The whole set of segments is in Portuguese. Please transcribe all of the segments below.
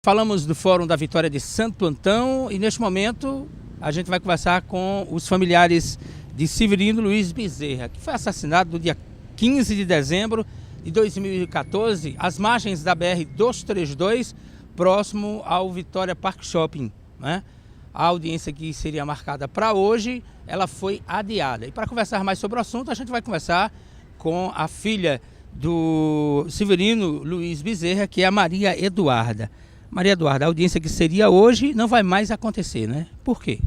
Falamos do Fórum da Vitória de Santo Antão e neste momento a gente vai conversar com os familiares de Severino Luiz Bezerra, que foi assassinado no dia 15 de dezembro de 2014, às margens da BR-232, próximo ao Vitória Park Shopping, né? A audiência que seria marcada para hoje, ela foi adiada. E para conversar mais sobre o assunto, a gente vai conversar com a filha do Severino Luiz Bezerra, que é a Maria Eduarda. Maria Eduarda, a audiência que seria hoje não vai mais acontecer, né? Por quê?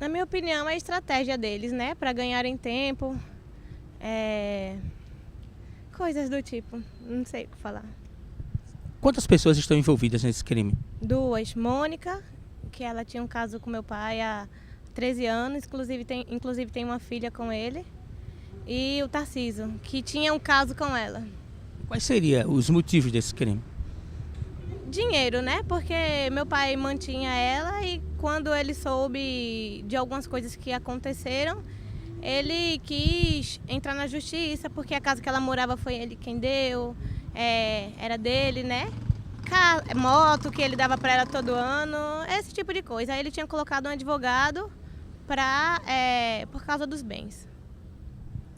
Na minha opinião, é a estratégia deles, né? Para ganharem tempo, coisas do tipo, não sei o que falar. Quantas pessoas estão envolvidas nesse crime? 2, Mônica, que ela tinha um caso com meu pai há 13 anos, inclusive tem uma filha com ele, e o Tarcísio, que tinha um caso com ela. Quais seriam os motivos desse crime? Dinheiro, né? Porque meu pai mantinha ela e quando ele soube de algumas coisas que aconteceram, ele quis entrar na justiça, porque a casa que ela morava foi ele quem deu, era dele, né? Moto que ele dava para ela todo ano, esse tipo de coisa. Aí ele tinha colocado um advogado por causa dos bens.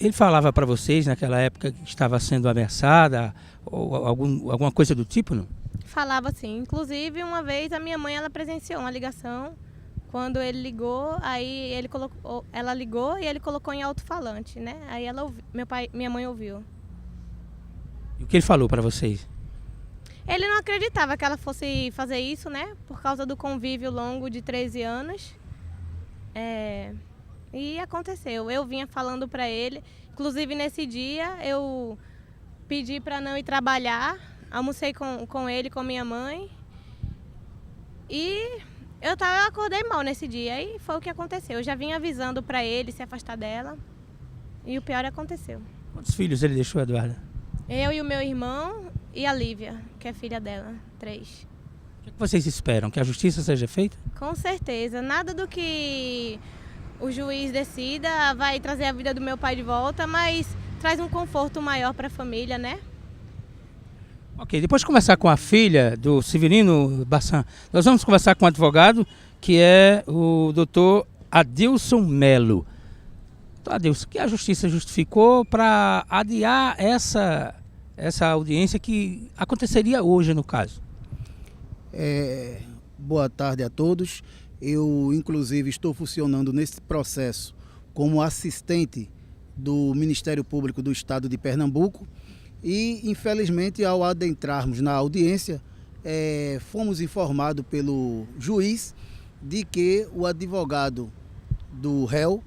Ele falava para vocês naquela época que estava sendo ameaçada ou alguma coisa do tipo, não? Falava sim. Inclusive, uma vez a minha mãe ela presenciou uma ligação. Quando ele ligou, aí ela ligou e ele colocou em alto-falante, né? Aí minha mãe ouviu. E o que ele falou para vocês? Ele não acreditava que ela fosse fazer isso, né? Por causa do convívio longo de 13 anos. E aconteceu. Eu vinha falando para ele. Inclusive, nesse dia, eu pedi para não ir trabalhar. Almocei com ele, com minha mãe. E eu acordei mal nesse dia. E foi o que aconteceu. Eu já vinha avisando para ele se afastar dela. E o pior aconteceu. Quantos filhos ele deixou, Eduarda? Eu e o meu irmão e a Lívia, que é filha dela, 3. O que vocês esperam? Que a justiça seja feita? Com certeza. Nada do que o juiz decida vai trazer a vida do meu pai de volta, mas traz um conforto maior para a família, né? Ok, depois de conversar com a filha do Severino Bassan, nós vamos conversar com o advogado, que é o doutor Adilson Melo. Doutor Adilson, o que a justiça justificou para adiar essa audiência que aconteceria hoje, no caso? Boa tarde a todos. Eu, inclusive, estou funcionando nesse processo como assistente do Ministério Público do Estado de Pernambuco e, infelizmente, ao adentrarmos na audiência, fomos informados pelo juiz de que o advogado do réu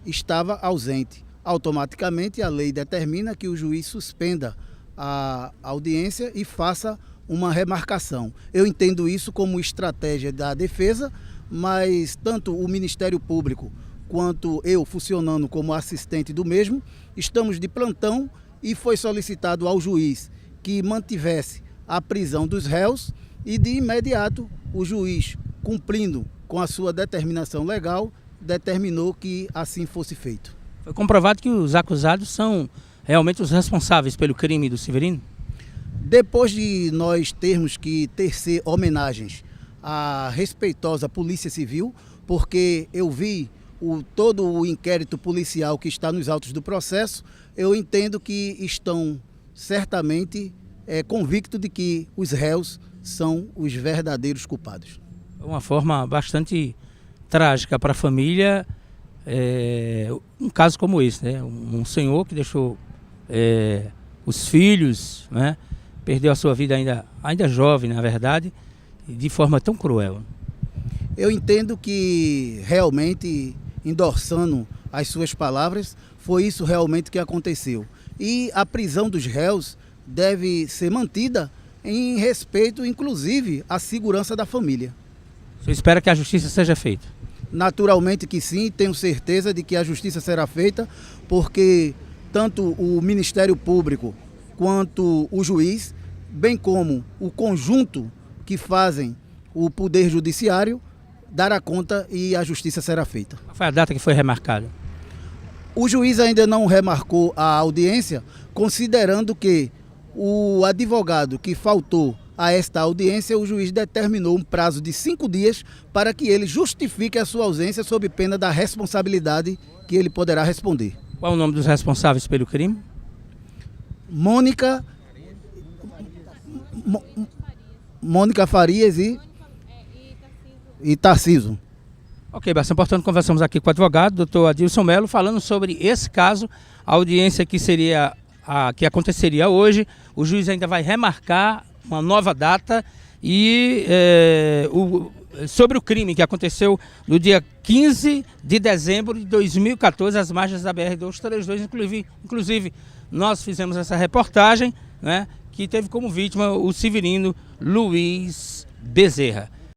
estava ausente. Automaticamente, a lei determina que o juiz suspenda a audiência e faça uma remarcação. Eu entendo isso como estratégia da defesa, mas tanto o Ministério Público quanto eu, funcionando como assistente do mesmo, estamos de plantão e foi solicitado ao juiz que mantivesse a prisão dos réus e de imediato o juiz, cumprindo com a sua determinação legal, determinou que assim fosse feito. Foi comprovado que os acusados são realmente os responsáveis pelo crime do Severino? Depois de nós termos que tecer homenagens à respeitosa Polícia Civil, porque eu vi todo o inquérito policial que está nos autos do processo, eu entendo que estão certamente convictos de que os réus são os verdadeiros culpados. Uma forma bastante trágica para a família, um caso como esse, né? Um senhor que deixou os filhos, né? Perdeu a sua vida ainda jovem, na verdade, de forma tão cruel. Eu entendo que realmente, endossando as suas palavras, foi isso realmente que aconteceu. E a prisão dos réus deve ser mantida em respeito, inclusive, à segurança da família. Você espera que a justiça seja feita? Naturalmente que sim, tenho certeza de que a justiça será feita, porque tanto o Ministério Público quanto o juiz, bem como o conjunto que fazem o Poder Judiciário, dará conta e a justiça será feita. Qual foi a data que foi remarcada? O juiz ainda não remarcou a audiência, considerando que o advogado que faltou a esta audiência, o juiz determinou um prazo de 5 dias para que ele justifique a sua ausência sob pena da responsabilidade que ele poderá responder. Qual é o nome dos responsáveis pelo crime? Mônica Farias e Tarciso. Ok, bastante importante. Conversamos aqui com o advogado, doutor Adilson Melo, falando sobre esse caso, a audiência que seria que aconteceria hoje. O juiz ainda vai remarcar uma nova data e sobre o crime que aconteceu no dia 15 de dezembro de 2014, às margens da BR-232. Inclusive, nós fizemos essa reportagem, né, que teve como vítima o Severino Luiz Bezerra.